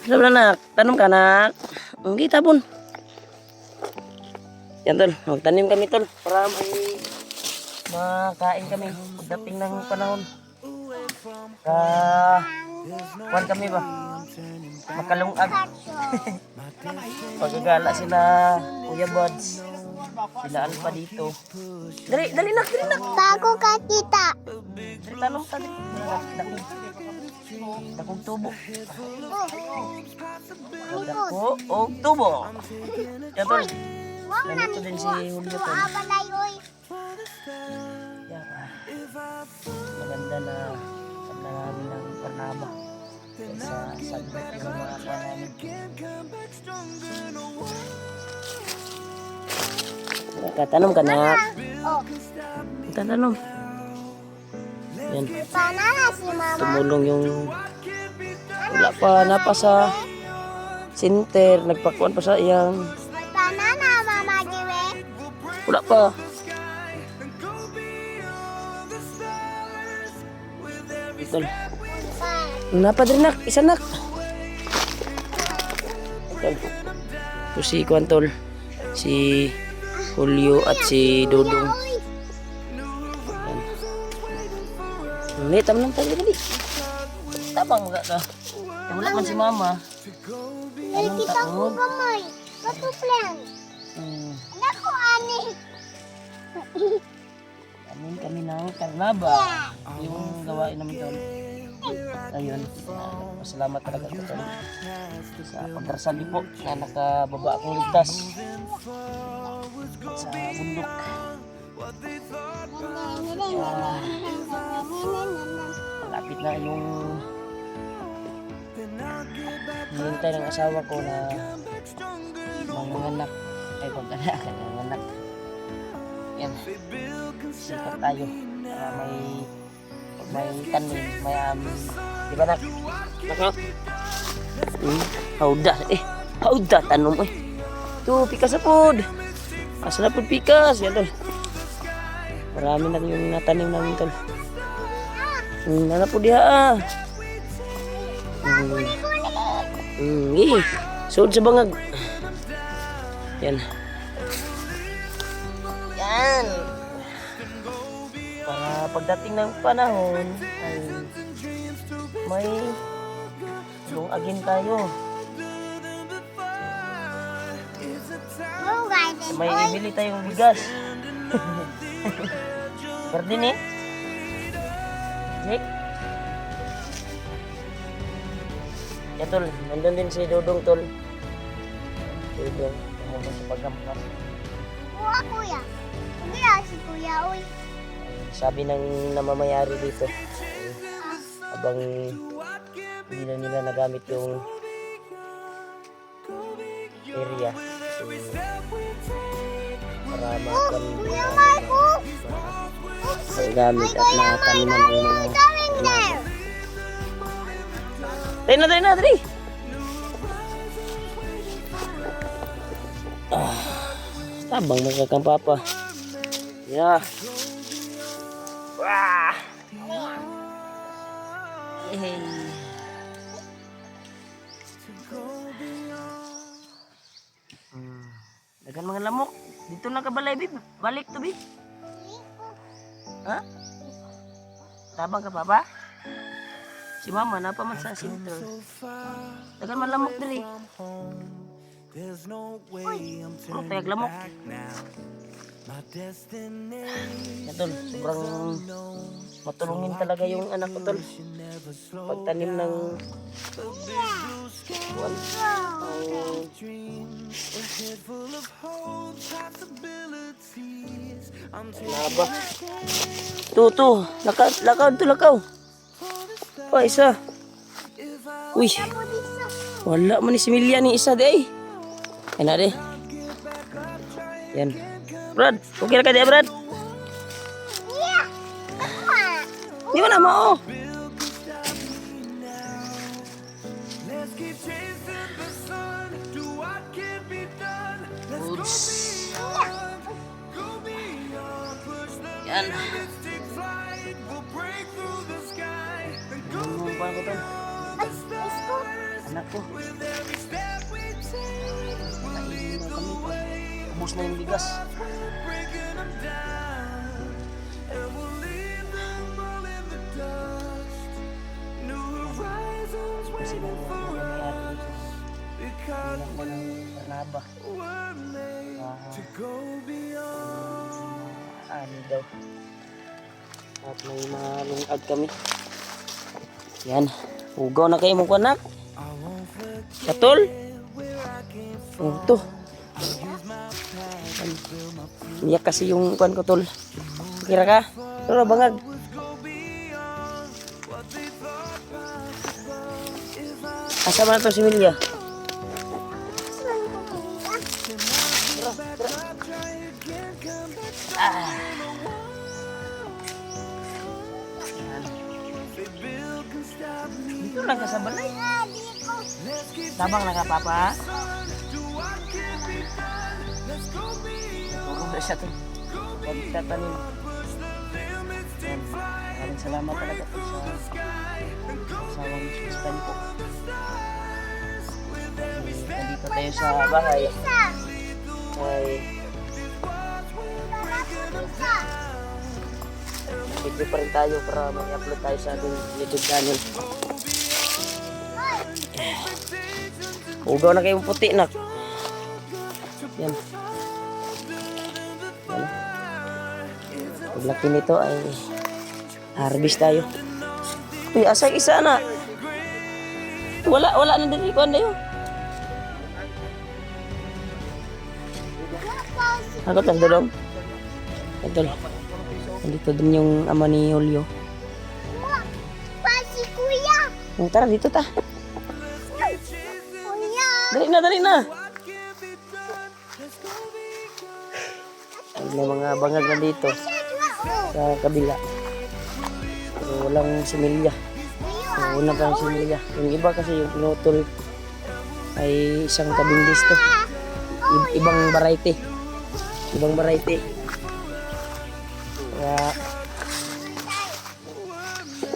Sabi na, tanong ka nak. Ang kita pun. Yan tol, magtanim kami tol para may makain kami pagdating ng panahon. Kuwan kami ba? Makalungag. Pagagala sila Kuya Buds. Sila Alpa dito. Dali nak. Bago ka kita. Dali tanong ka dali. Dakong tubo. Dako o tubo. Yan tol. Ganito din si Julio tol. Yan. Maganda na namin ng Barnaba. Sa sagbit ng mga kuha namin. Tatanong ka na. Tatanong. Yan. Tumulong yung wala pa napa sa center, nagpakuan pa sa iyang. Wala pa. Tol. Napa din nak, isa nak. Tol. Ito si Kuan tol. Si Julio at si Dudong. Ini tam lang tayo dali. Tabang mga ka. Wala man si mama. Anong Kita ko taon? gamay. Bato plan. Nako ani. Amin kami ng Barnaba. Yung gawain namin tol. Ayun. Masalamat talaga ko tol. Sa pagdarasal niyo po na nakababa akong ligtas. Sa bundok. Malapit na yung hinihintay ng asawa ko na manganganak ay pagkanakan. Yan, sikat tayo para may tanim, may di ba nak? Hauda tanom tu pikas apod. Asa na pod pikas yan tol. Marami na yung natanim namin tol. Nana po diha suod sa bangag. Yan. Para pagdating ng panahon ay may lungagin tayo. May ibili tayong bigas. Pwede ni? Nick? Ya tol, nandun din si Dudong tol. Dudong, tumulong sa paggamkas. Kuya kuya. Kuya si kuya uy. Sabi ng namamayari dito, habang hindi na nila nagamit yung area, para makan Kuya Marco. gamit at nakataniman ng mga tayo na, dali! Tabang magkakampapa. Yeah. Wah! Dagan mga lamok. Dito na kabalay, bib. Balik to, bib. Ha? Tabang ka pa ba? Si mama na pa man sa center. Dagan man lamok diri. Puro tayag lamok. Yan tol, sobrang matulungin talaga yung anak ko tol. Pagtanim ng buwan. Laba. Lakaw. Pa isa. Uy. Wala man ni si Milya ni isa de. Ay na de. Yan. Brad, okay na ka de, Brad? Iya. Di ba na mo? Oops. Yan. Paano ko to? Anak ko. Kainin na kami. Ubus na yung bigas. Kasi nang nangyayari dito. Anak mo ng Barnaba. Ano daw. At may malungag kami. Yan. Ugaw na kayo mong anak. Katol. Oh, to. Iyak kasi yung kuan ko, tol. Kira ka? Pero bangag. Asa man to si Milya? Dito lang ka sa balay. Tabang na ka, Papa. Tulong na siya to. Pagtatanim. Maraming salamat talaga po sa asawang Stan po. Nandito tayo sa bahay. Ay video pa rin tayo para mag-upload tayo sa ating YouTube channel. Ugaw na kayong puti, nak. Yan. Yan. Paglaki nito ay harvest tayo. Uy, asay isa na. Wala na din ikaw na yun. Ako tas dulong. Ito. Dito din yung ama ni Julio. Pa si Kuya. Oh, tara dito ta. Kuya. Dali na. May mga bangag na dito sa kabila. Pero walang similya. So, una pa yung similya. Yung iba kasi yung pinutol ay isang kabindis to. Ibang variety.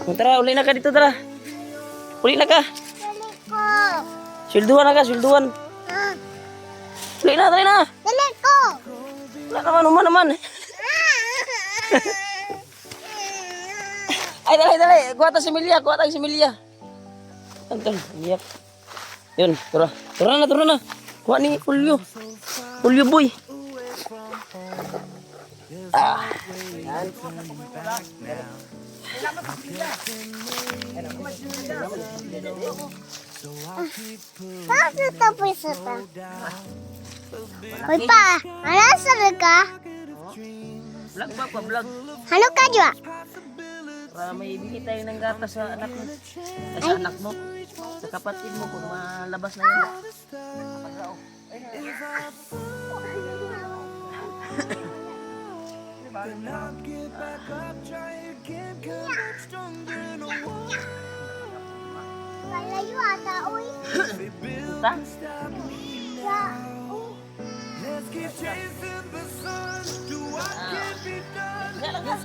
Kaya tara, uli na ka dito, tara. Uli na ka. Dali ko. Silduhan na ka, silduhan. Uli na, tara na. Dali ko. Wala naman. Ay, dali. Kuha tayo si Milya. Anton, iyak. Yun, tura na. Kuha ni Julio boy. Yan. Bakit tapos ito? Uy pa, ano ka? Vlog ba pa, vlog? Ano ka dyan? Para may bigay tayo ng gatas sa anak mo. Ay, sa anak mo. Sa kapatid mo kung malabas na yun. Malayo ata, uy. Punta? Ya. Nga lang ha?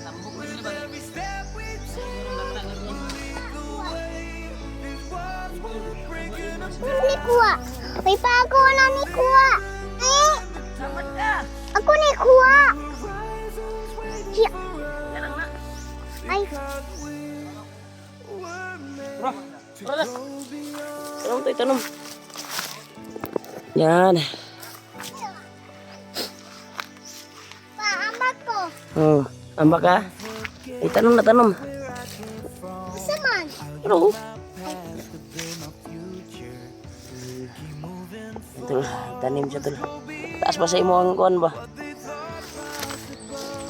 Tambok ko yun ba? Ni kuha. Uy pa, ako na ni kuha. Samat ka! Ako ni kuha. Siya. Yan lang na. Ay. Tara na. Tanong. Yan. Pa, ambak ko. Oh, amba ka? Ay, tanong. Isa man. Ano? Ito, tanim siya tol. Taas pa sa imo ang kuhan ba?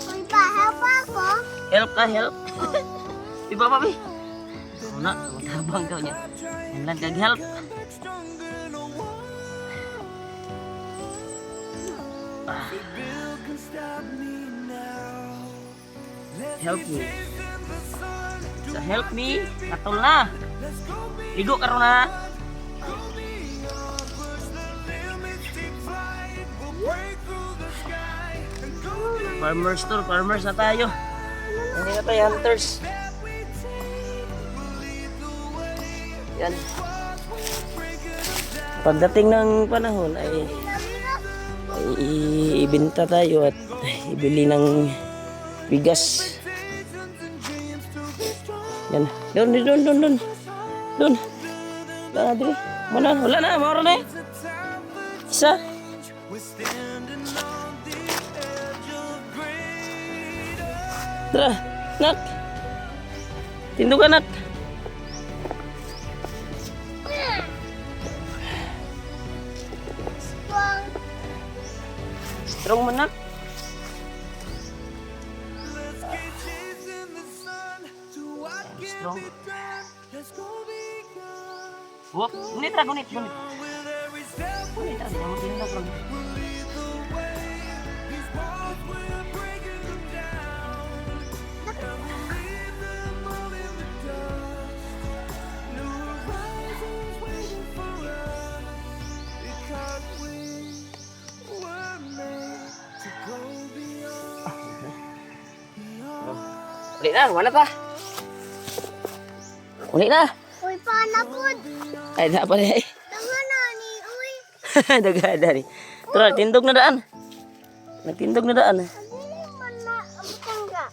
Uy pa, help ako. Help. Di ba, papi? Una, matabang ka niya. Yan lang kag-help. Help me. So, help me. Katol na. Ligo karon na. farmers tour. Farmers na tayo. Hindi na tayo hunters. Yan. Pagdating ng panahon ay ibenta tayo at ibili ng bigas. Yan. Doon. Wala na dito. Wala na. Mawala na eh. Isa. Tara, nak. Tindog ka, nak. Strong man, nak. Strong. Wop, gunit. Gunit ra, di naman tindog lang. Uli na, wala pa. Uli na. Uy, panapod. Ay, na pa rin. Tanga na ni, uy. Dagada rin. Tara, tindog na daan. Nagtindog na daan. Hindi man na abutang ka.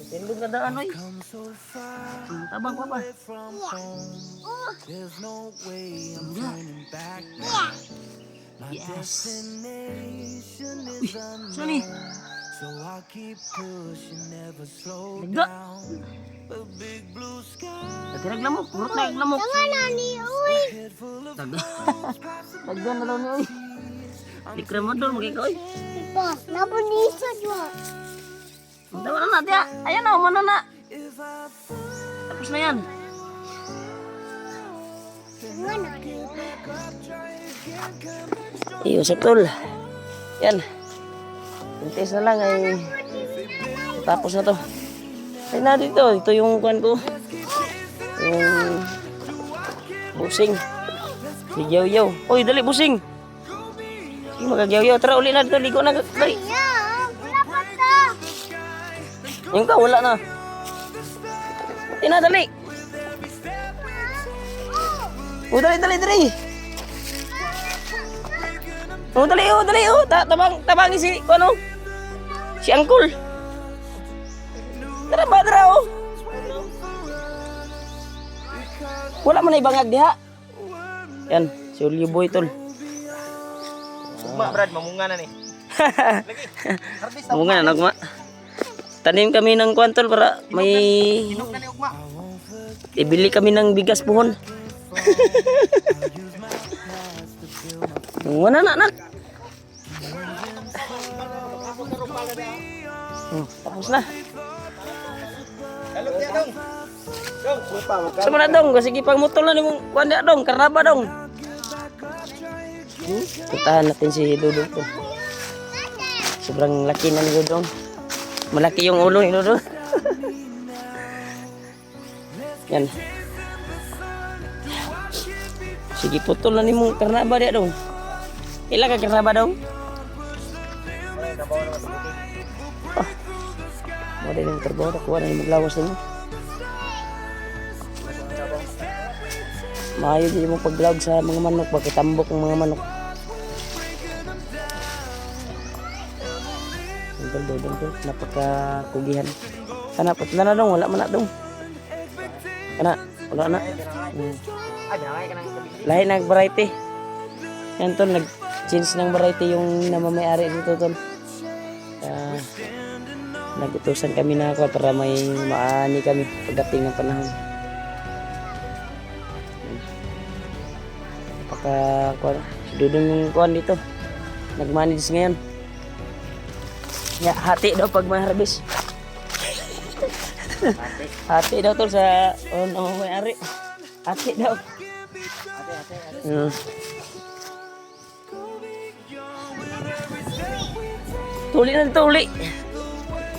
Tindog na daan, oy. Tabang pa ba? Yes. Saan ni? Nagda. Nagtirag lamok. Murot na lamok. Tanga na ni, uy. Nagda na daw ni, oy. Likramador, magkika, oy. Ipa, napundisa dyan. Tawa na natin, ah. Ayan na, umano na. Tapos na yan. Tanga na ni. Usap tol. Yan. Kuntis na lang ay tapos na to. Ay na dito. Ito yung kuhan ko. Yung busing. Si Yaw. Uy, dali busing. Sige, magagyaw-yaw. Tara, uli na dito. Ligo na. Dali. Yeah, wala pa ta. Yung ka, wala na. Ito na, dali. Oh, dali. Oh, dali. Tabangi si, ano? Si Angkol. Tara, oh. Wala man na ibangag diha. Yan, si Ulyo Boy, tol. Ugma, Brad, mamunga na ni. Mamunga na, nagma. Tanim kami ng kwantol para may... Hinog na ni ugma. Ibili kami ng bigas puhon. Wala na, anak. Tapos na. Halo, tiya dong. Dong, lupa mo ka. Sama na dong, sige pang mutol na ni mong kuanda dong, karnaba dong. Puntahan natin si Dudong to. Sobrang laki na ni Dudong. Malaki yung ulo ni Dudong. Yan. Sige putol na ni mong karnaba dia dong. Ila ka karnaba dong? Oh. Wala yung karnaba, kuha na yung maglawas na mo. Maayo din mo pag-vlog sa mga manok, pagkitambok ng mga manok. Dong, napakakugihan. Kana, patla na dong, wala man na dong. Kana, wala na. Ay, binangay ka ng Lahi ng variety. Yan tol, nag-change ng variety yung namamayari dito tol. Nagutusan kami na ako para may maani kami pagdating ng panahon. Si Dudong yung kuhan dito. Nag-manage ngayon. Hati daw pag ma-harvest. Hati daw tol sa namamayari. Hati daw. Tuli na dito, uli.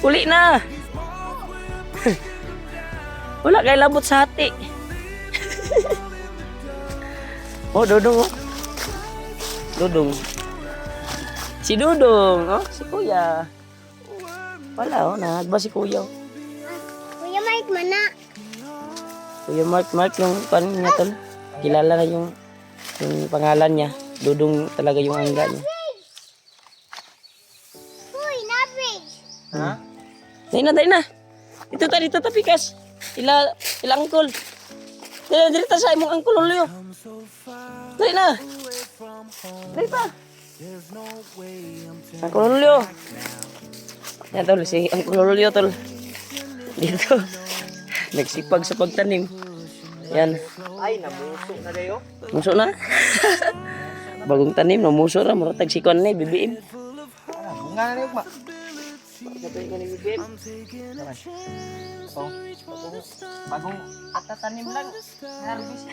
Uli na. Wala kay labot sa hati. Oh, Dudong. Oh. Dudong. Si Dudong, oh, si Kuya. Wala, oh, nagba si Kuya. Oh. Kuya Mike, mana. Kuya Mark yung pan niya tol. Kilala na yung pangalan niya. Dudong talaga yung angga niya. Uy, na-bridge. Ha? Dahil na. Dito ta, pikas. Ila angkol. Dili ta sa imong angkol ulo. Dahil na. Dahil pa. Angkol ulo. Yan tol, si angkol ulo tol. Dito. Nagsipag sa pagtanim. Yan. Ay, namuso na dayo. Muso na. Bagong tanim, namuso na. Muratag sikon na, bibiim. Bunga na niyo, ma. Kapag ka ni bibiim. Oh, Bagong atatanim lang. Harvest.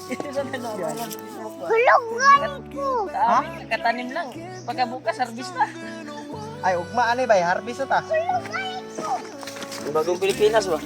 Ito sa tanawan. Hulugan ko. Sa amin, katanim lang. Pagkabukas, harvest na. ay ugma ani bay, harvest ta. Bagong Pilipinas ba?